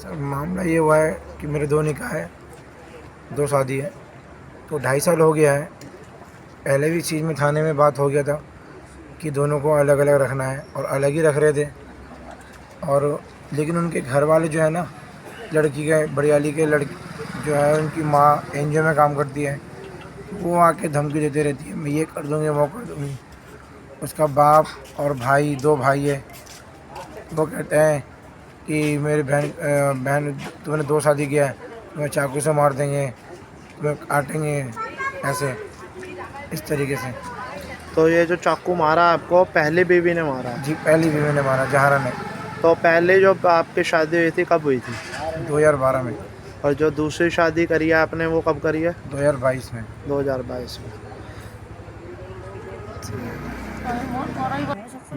Sir मामला ये हुआ है कि मेरे दो निकाह है, दो शादी है, तो 2.5 साल हो गया है। पहले भी इस चीज़ में थाने में बात हो गया था कि दोनों को अलग अलग रखना है और अलग ही रख रहे थे। और लेकिन उनके घर वाले जो है ना, लड़की के बड़ी वाली के लड़की जो है, उनकी माँ एनजीओ में काम करती है, वो आके धमकी देते रहती है, मैं ये कर दूँगी वो कर दूँगी। उसका बाप और भाई, दो भाई है, वो कहते हैं कि मेरी बहन तुमने दो शादी किया है, तुम्हें चाकू से मार देंगे, तुम्हें काटेंगे, ऐसे इस तरीके से। तो ये जो चाकू मारा आपको पहले बीवी ने मारा है? जी पहली बीवी ने मारा, जहारा ने। तो पहले जो आपकी शादी हुई थी कब हुई थी? 2012 में। और जो दूसरी शादी करी है आपने वो कब करी है? 2022 में। 2022 में।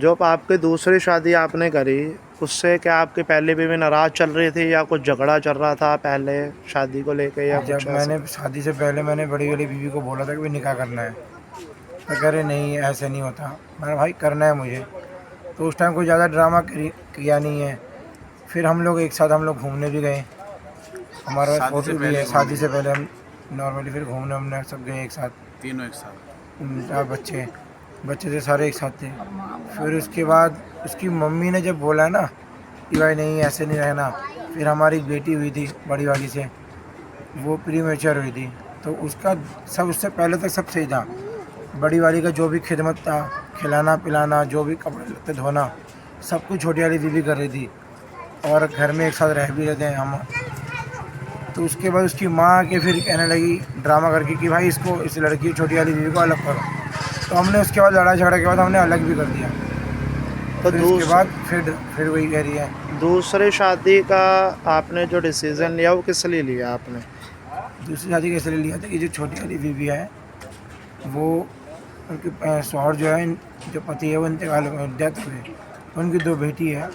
जो आपकी दूसरी शादी आपने करी उससे क्या आपकी पहली बीवी नाराज़ चल रही थी या कुछ झगड़ा चल रहा था पहले शादी को लेके या जब कुछ मैंने शादी से पहले मैंने बड़ी वाली बीवी को बोला था कि भाई निकाह करना है, तो कह रहे नहीं ऐसे नहीं होता। मैंने भाई करना है मुझे, तो उस टाइम कोई ज़्यादा ड्रामा किया नहीं है। फिर हम लोग एक साथ हम लोग घूमने भी गए, हमारा फोटो भी है। शादी से पहले हम नॉर्मली फिर घूमने हमने सब गए एक साथ, तीनों एक साथ। चार बच्चे बच्चे थे, सारे एक साथ थे। फिर उसके बाद उसकी मम्मी ने जब बोला ना कि भाई नहीं ऐसे नहीं रहना, फिर हमारी एक बेटी हुई थी बड़ी वाली से, वो प्री मैच्योर हुई थी, तो उसका सब उससे पहले तक सब सही था। बड़ी वाली का जो भी खिदमत था, खिलाना पिलाना, जो भी कपड़े लत्ते धोना, सब कुछ छोटी वाली बीवी कर रही थी, और घर में एक साथ रह भी रहे थे हम। तो उसके बाद उसकी माँ आके फिर कहने लगी ड्रामा करके कि भाई इसको, इस लड़की छोटी वाली बीवी को अलग करो। तो हमने उसके बाद लड़ाई झगड़े के बाद हमने अलग भी कर दिया। तो फिर उसके बाद फिर वही कह रही है। दूसरी शादी का आपने जो डिसीज़न लिया वो किस लिए लिया आपने? दूसरी शादी कैसे लिया था कि जो छोटी वाली बीवी है वो, उनके शौहर जो है, जो पति है वो इंतकाल डेथ हुए, उनकी दो बेटी है,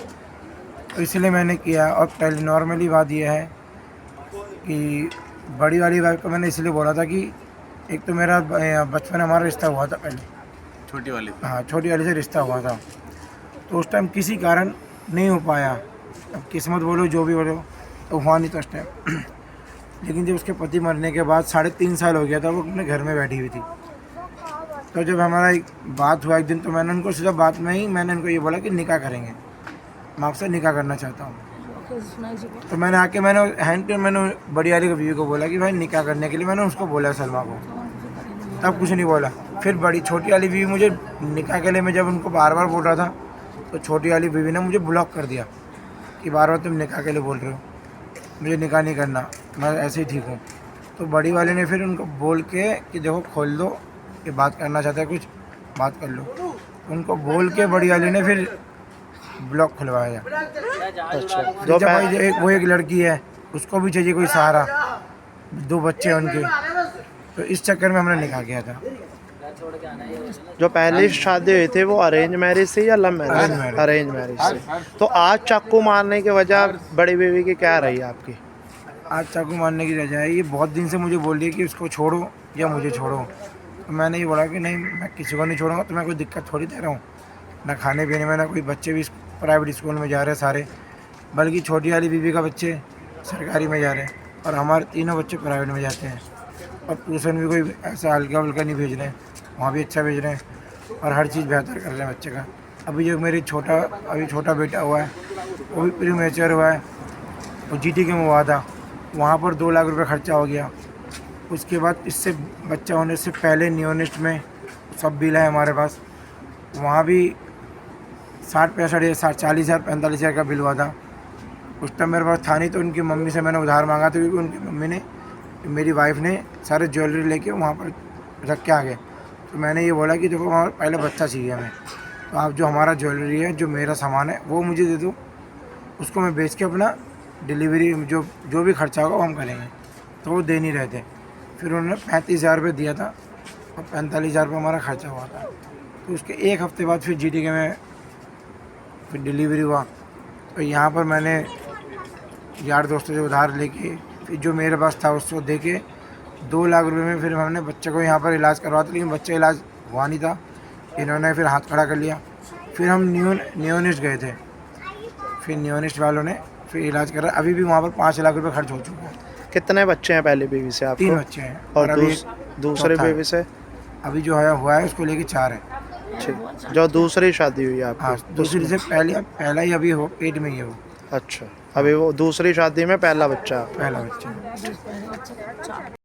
तो इसलिए मैंने किया। और पहले नॉर्मली बात यह है कि बड़ी वाली वाइफ को मैंने इसलिए बोला था कि एक तो मेरा बचपन हमारा रिश्ता हुआ था पहले, छोटी वाली। हाँ छोटी वाली से रिश्ता हुआ था, तो उस टाइम किसी कारण नहीं हो पाया। अब किस्मत बोलो जो भी बोलो, तो हुआ नहीं था उस टाइम। लेकिन जब उसके पति मरने के बाद 3.5 साल हो गया था, वो अपने घर में बैठी हुई थी। तो जब हमारा एक बात हुआ एक दिन, तो मैंने उनको सीधा बात में ही मैंने उनको ये बोला कि निकाह करेंगे, मैं आपसे निकाह करना चाहता हूँ। तो मैंने आके मैंने बड़ी वाली बीवी को बोला कि भाई निकाह करने के लिए, मैंने उसको बोला सलमा को, तब कुछ नहीं बोला। फिर बड़ी छोटी वाली बीवी मुझे निकाह के लिए, मैं जब उनको बार बार बोल रहा था, तो छोटी वाली बीवी ने मुझे ब्लॉक कर दिया कि बार बार तुम निकाह के लिए बोल रहे हो, मुझे निकाह नहीं करना, मैं ऐसे ही ठीक हूँ। तो बड़ी वाले ने फिर उनको बोल के कि देखो खोल दो, ये बात करना चाहता है कुछ, बात कर लो। उनको बोल के बड़ी वाली ने फिर ब्लॉक खुलवाया। अच्छा। जब भाई वो एक लड़की है, उसको भी चाहिए कोई सहारा, दो बच्चे हैं उनके, तो इस चक्कर में हमने निकाह किया था। जो पहली शादी हुई थी वो अरेंज मैरिज से या लव मैरिज? अरेंज मैरिज से। तो आज चाकू मारने की वजह बड़ी बीवी की क्या रही आपकी? आज चाकू मारने की वजह है, ये बहुत दिन से मुझे बोल रही है कि उसको छोड़ो या मुझे छोड़ो। तो मैंने ये बोला कि नहीं, मैं किसी को नहीं छोड़ूंगा, तो मैं कोई दिक्कत थोड़ी दे रहा हूँ, ना खाने पीने में, ना कोई। बच्चे भी प्राइवेट स्कूल में जा रहे हैं सारे, बल्कि छोटी वाली बीवी का बच्चे सरकारी में जा रहे हैं, और हमारे तीनों बच्चे प्राइवेट में जाते हैं। और ट्यूशन भी कोई ऐसा हल्का वल्का नहीं भेज रहे हैं, वहाँ भी अच्छा भेज रहे हैं, और हर चीज़ बेहतर कर रहे हैं बच्चे का। अभी जो मेरी छोटा बेटा हुआ है, वो भी प्री मैच्योर हुआ है, वो GT के में हुआ था, वहाँ पर 2 लाख रुपये खर्चा हो गया। उसके बाद इससे बच्चा होने से पहले नियोनिस्ट में सब बिल है हमारे पास, वहाँ भी 40,000 45,000 का बिल हुआ था। उस टाइम मेरे पास था नहीं, तो उनकी मम्मी से मैंने उधार मांगा था, क्योंकि उनकी मम्मी ने, मेरी वाइफ ने सारे ज्वेलरी लेके वहाँ पर रख के आ गए। तो मैंने ये बोला कि देखो वहाँ पहले बच्चा चाहिए हमें, तो आप जो हमारा ज्वेलरी है, जो मेरा सामान है, वो मुझे दे दो, उसको मैं बेच के अपना डिलीवरी जो भी खर्चा होगा वो हम करेंगे। तो वो दे नहीं रहे थे। फिर उन्होंने 35,000 रुपये दिया था, और 45,000 रुपये हमारा खर्चा हुआ था। तो उसके एक हफ्ते बाद फिर GT के में फिर डिलीवरी हुआ। तो यहाँ पर मैंने यार दोस्तों से उधार लेके, फिर जो मेरे पास था उसको दे के 2 लाख रुपए में फिर हमने बच्चे को यहाँ पर इलाज करवा था, लेकिन बच्चे इलाज हुआ नहीं था। इन्होंने फिर हाथ खड़ा कर लिया। फिर हम नियोनिस्ट गए थे, फिर नियोनिस्ट वालों ने फिर इलाज कर रहा है। अभी भी वहाँ पर 5 लाख रुपए खर्च हो चुका है। कितने बच्चे हैं पहली बीवी से आपको? 3 बच्चे हैं और अभी दूसरे चौथा है। बीवी से? अभी जो है हुआ है उसको लेके 4 है। ठीक, जो दूसरी शादी हुई है हाँ, आपकी? दूसरी से पहला ही अभी हो पेट में ही है वो अच्छा, अभी वो दूसरी शादी में पहला बच्चा? पहला बच्चा।